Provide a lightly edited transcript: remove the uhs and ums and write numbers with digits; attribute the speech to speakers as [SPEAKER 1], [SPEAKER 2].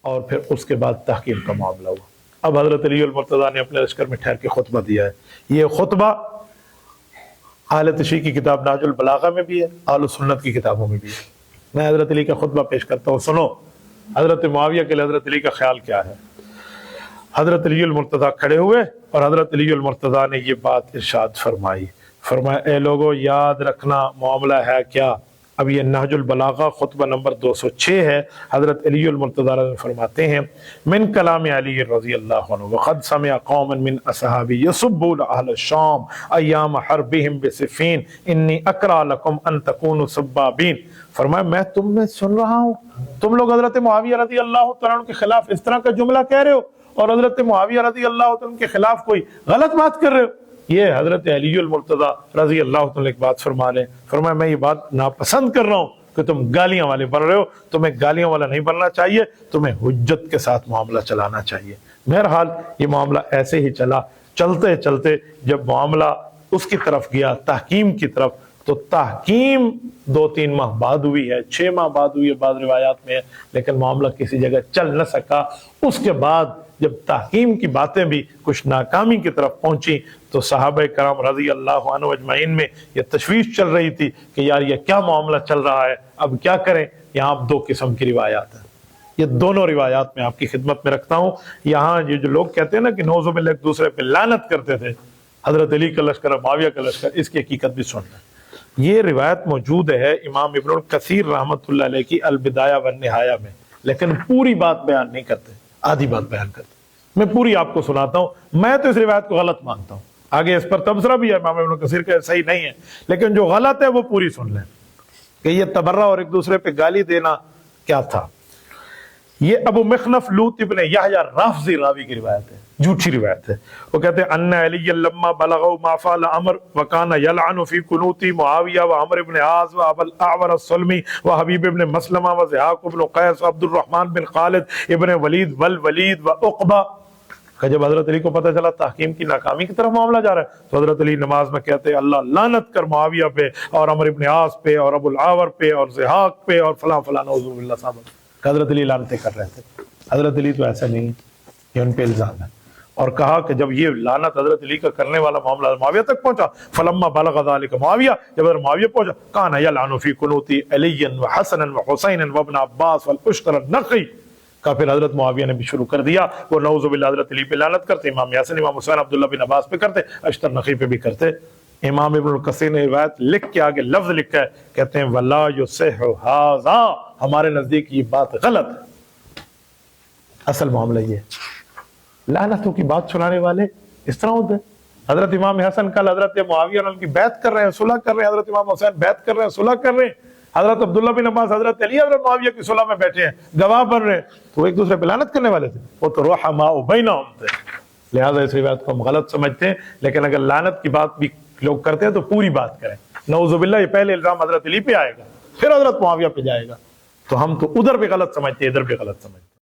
[SPEAKER 1] اور پھر اس کے بعد تحکیم کا معاملہ ہوا۔ اب حضرت علی المرتضیٰ نے اپنے لشکر میں ٹھہر کے خطبہ دیا ہے۔ یہ خطبہ اہل تشیع کی کتاب نہج البلاغہ میں بھی ہے، اہل سنت کی کتابوں میں بھی ہے۔ میں حضرت علی کا خطبہ پیش کرتا ہوں، سنو حضرت معاویہ کے لیے حضرت علی کا خیال کیا ہے۔ حضرت علی المرتضیٰ کھڑے ہوئے اور حضرت علی المرتضیٰ نے یہ بات ارشاد فرمائی، فرمایا اے لوگو یاد رکھنا معاملہ ہے کیا۔ اب یہ نہج البلاغہ خطبہ نمبر 206 ہے۔ حضرت علی المرتضیٰ فرماتے ہیں من کلام علی رضی اللہ عنہ وقد سمع قوما من اصحابی یسبون اہل الشام ایام حربہم بصفین انی اکرہ لکم ان تکونوا سبابین۔ فرمایا میں تم میں سن رہا ہوں تم لوگ حضرت معاویہ رضی اللہ تعالیٰ عنہ کے خلاف اس طرح کا جملہ کہہ رہے ہو اور حضرت معاویہ رضی اللہ تعالیٰ عنہ کے خلاف کوئی غلط بات کر رہے ہو۔ یہ حضرت علی المرتضیٰ رضی اللہ تعالیٰ عنہ ایک بات فرما لیں، فرمایا میں یہ بات ناپسند کر رہا ہوں کہ تم گالیاں والے بن رہے ہو، تمہیں گالیاں والا نہیں بننا چاہیے، تمہیں حجت کے ساتھ معاملہ چلانا چاہیے۔ بہرحال یہ معاملہ ایسے ہی چلا، چلتے چلتے جب معاملہ اس کی طرف گیا تحکیم کی طرف، تو تحکیم 2-3 ماہ بعد ہوئی ہے، 6 ماہ بعد ہوئی ہے بعض روایات میں، لیکن معاملہ کسی جگہ چل نہ سکا۔ اس کے بعد جب تحکیم کی باتیں بھی کچھ ناکامی کی طرف پہنچی تو صحابہ کرام رضی اللہ عنہ اجمعین میں یہ تشویش چل رہی تھی کہ یار یہ کیا معاملہ چل رہا ہے، اب کیا کریں۔ یہاں اب 2 قسم کی روایات ہیں، یہ دونوں روایات میں آپ کی خدمت میں رکھتا ہوں۔ یہاں یہ جو لوگ کہتے ہیں نا کہ نعوذ باللہ ایک دوسرے پہ لعنت کرتے تھے، حضرت علی کا لشکر معاویہ کا لشکر، اس کی حقیقت بھی سن لیں۔ یہ روایت موجود ہے امام ابن الکثیر رحمۃ اللہ علیہ کی البدایہ والنہایہ میں، لیکن پوری بات بیان نہیں کرتے، آدھی بات بیان کرتے۔ میں پوری آپ کو سناتا ہوں، میں تو اس روایت کو غلط مانتا ہوں، آگے اس پر تبصرہ بھی ہے امام ابن کثیر کا، صحیح نہیں ہے، لیکن جو غلط ہے وہ پوری سن لیں کہ یہ تبرہ اور ایک دوسرے پہ گالی دینا کیا تھا۔ یہ ابو مخنف لوط ابن یحییٰ رافضی راوی کی روایت ہے، جھوٹی روایت ہے۔ وہ کہتے ہیں ان علی لما بلغوا ما فعل عمر وكان يلعن في قنوت معاویہ وعمر بن عاص وابو الاعور السلمی وحبیب بن مسلمہ وزحاق بن قیس وعبد الرحمن بن خالد ابن ولید والولید وعقبہ۔ کہ جب حضرت علی کو پتہ چلا تحکیم کی ناکامی کی طرف معاملہ جا رہا ہے تو حضرت علی نماز میں کہتے ہیں اللہ لعنت کر معاویہ پہ اور عمر بن عاص پہ اور ابو الاعور پہ اور زحاق پہ اور فلاں فلاں، نعوذ باللہ صاحب۔ حضرت علی لعنتیں کر رہے تھے، حضرت علی تو ایسا نہیں، یہ ان پہ الزام ہے۔ اور کہا کہ جب یہ لعنت حضرت علی کا کرنے والا معاملہ معاویہ تک پہنچا، فلما بلغ ذلك معاویہ، جب حضرت معاویہ پہنچا، کان یلعن فی قنوت علی وحسن وحسین وابن عباس والاشتر النقی، کا پھر حضرت معاویہ نے بھی شروع کر دیا، وہ نعوذ باللہ حضرت علی پہ لعنت کرتے، امام یاسین، امام حسین، عبداللہ بن عباس پہ کرتے، اشتر نقی پہ بھی کرتے۔ امام ابن الکثیر نے روایت لکھ کے آگے لفظ لکھا ہے، کہتے ہیں ولا یصح ھذا، ہمارے نزدیک یہ بات غلط ہے۔ اصل معاملہ یہ ہے، لعنتوں کی بات سنانے والے اس طرح ہوتے ہیں۔ حضرت امام حسن کل حضرت معاویہ کی بیعت کر رہے ہیں، صلح کر رہے ہیں، حضرت امام حسین بیعت کر رہے ہیں، صلح کر رہے ہیں، حضرت عبداللہ بن عباس حضرت علی حضرت معاویہ کی صلح میں بیٹھے ہیں، گواہ بن رہے ہیں، تو وہ ایک دوسرے پہ لعنت کرنے والے تھے، وہ تو رحماء بینہم تھے۔ لہذا اس روایت کو ہم غلط سمجھتے ہیں، لیکن اگر لعنت کی بات بھی لوگ کرتے ہیں تو پوری بات کریں۔ نعوذ باللہ یہ پہلے الزام حضرت علی پہ آئے گا، پھر حضرت معاویہ پہ جائے گا، تو ہم تو ادھر بھی غلط سمجھتے ہیں، ادھر بھی غلط سمجھتے ہیں۔